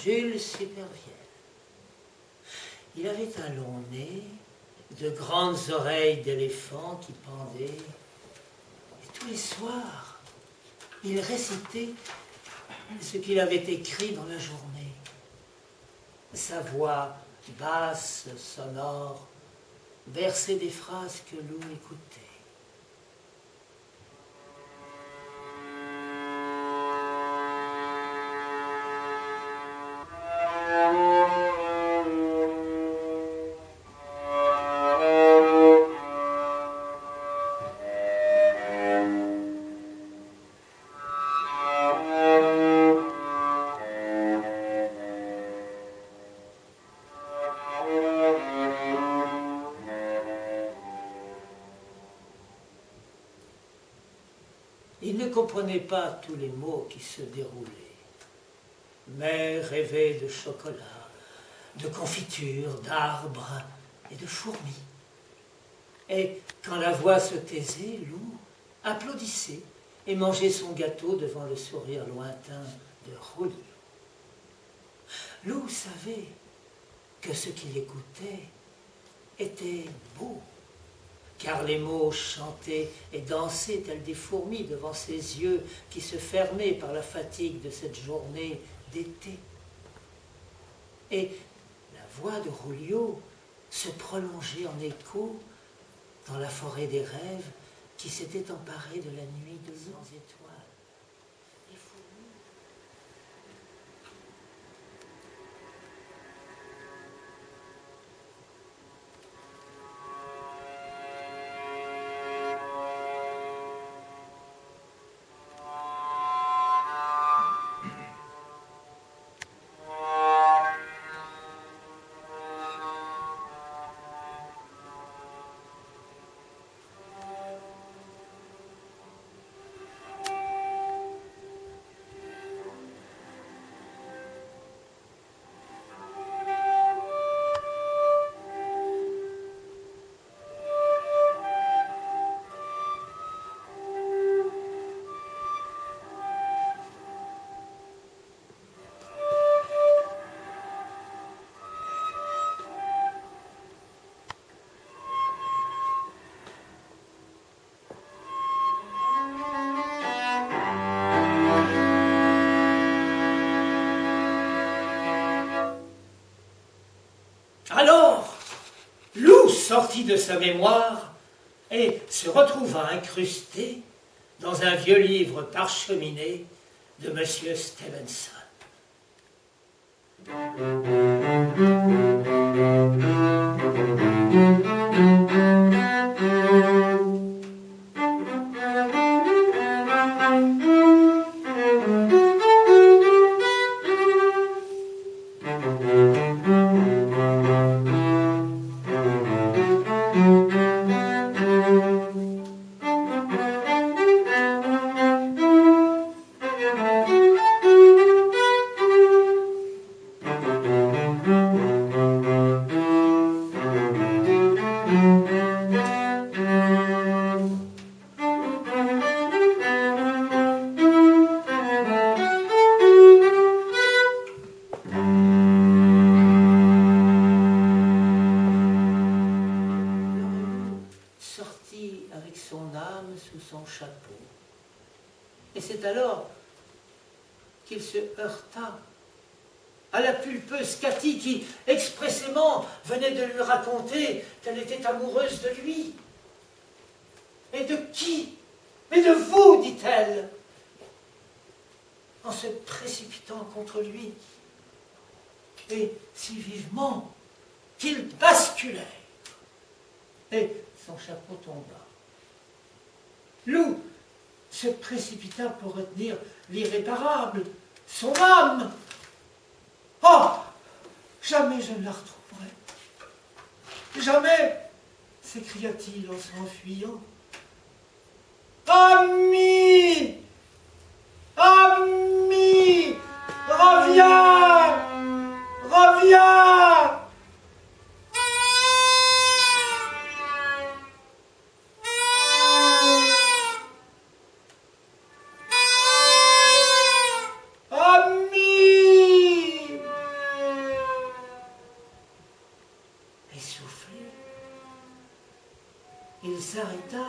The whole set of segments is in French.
Jules Supervielle. Il avait un long nez, de grandes oreilles d'éléphant qui pendaient, et tous les soirs, il récitait ce qu'il avait écrit dans la journée. Sa voix basse, sonore, versait des phrases que Lou écoutait. Il ne comprenait pas tous les mots qui se déroulaient, mais rêvait de chocolat, de confiture, d'arbres et de fourmis. Et quand la voix se taisait, Lou applaudissait et mangeait son gâteau devant le sourire lointain de Julio. Lou savait que ce qu'il écoutait était beau, car les mots chantaient et dansaient tels des fourmis devant ses yeux qui se fermaient par la fatigue de cette journée d'été. Et la voix de Julio se prolongeait en écho dans la forêt des rêves qui s'était emparée de la nuit de sans étoiles. Les fourmis. Alors, Lou sortit de sa mémoire et se retrouva incrusté dans un vieux livre parcheminé de M. Stevenson. Avec son âme sous son chapeau. Et c'est alors qu'il se heurta à la pulpeuse Cathy qui, expressément, venait de lui raconter qu'elle était amoureuse de lui. « Et de qui? Mais de vous, dit-elle, en se précipitant contre lui, et si vivement qu'il basculait. Et son chapeau tomba. Lou se précipita pour retenir l'irréparable, son âme. Oh, jamais je ne la retrouverai. Jamais, s'écria-t-il en s'enfuyant. Ami! Ami! Reviens! Reviens! Ami! il s'arrêta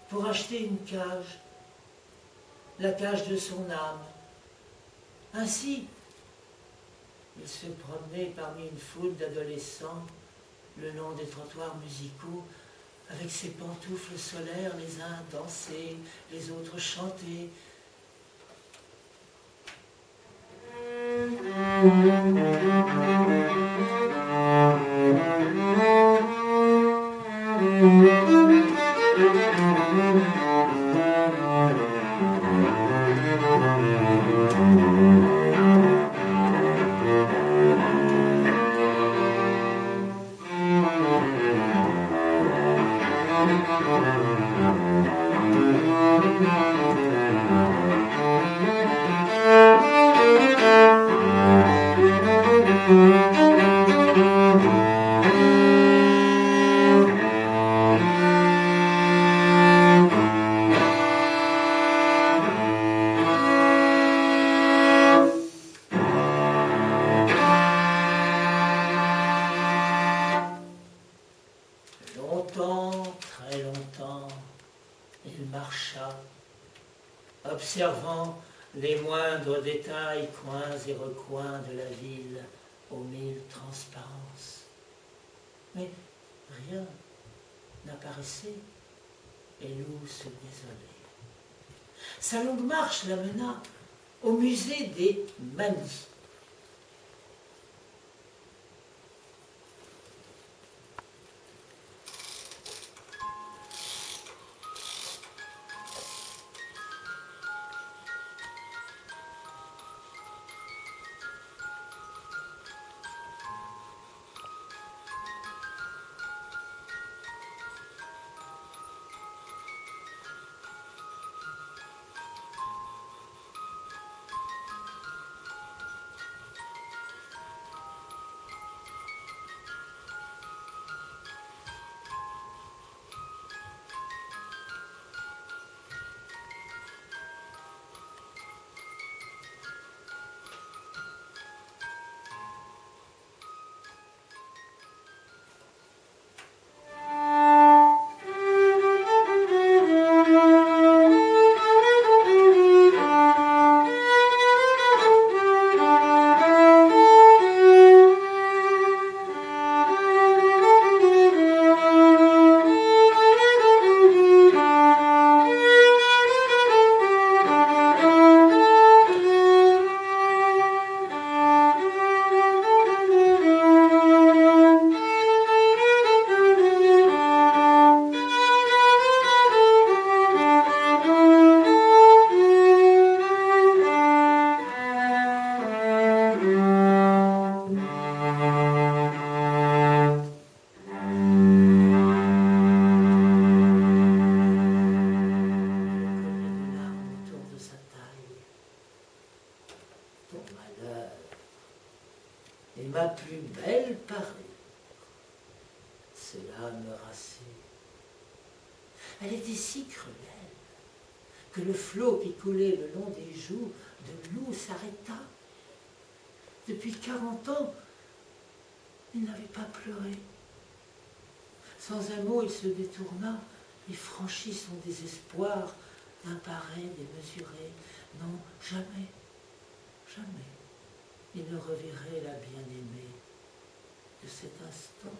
pour acheter une cage, la cage de son âme. Ainsi, il se promenait parmi une foule d'adolescents le long des trottoirs musicaux, avec ses pantoufles solaires, les uns dansaient, les autres chantaient. Longtemps, très longtemps, il marcha, observant les moindres détails, coins et recoins de la ville aux mille transparences. Mais rien n'apparaissait et Lou se désolait. Sa longue marche l'amena au musée des manies. Et ma plus belle parure, cela me rassure. Elle était si cruelle que le flot qui coulait le long des joues de Lou s'arrêta. Depuis 40 ans, il n'avait pas pleuré. Sans un mot, il se détourna et franchit son désespoir d'un pareil démesuré. Non, jamais, jamais, il ne reverrait la bien-aimée de cet instant.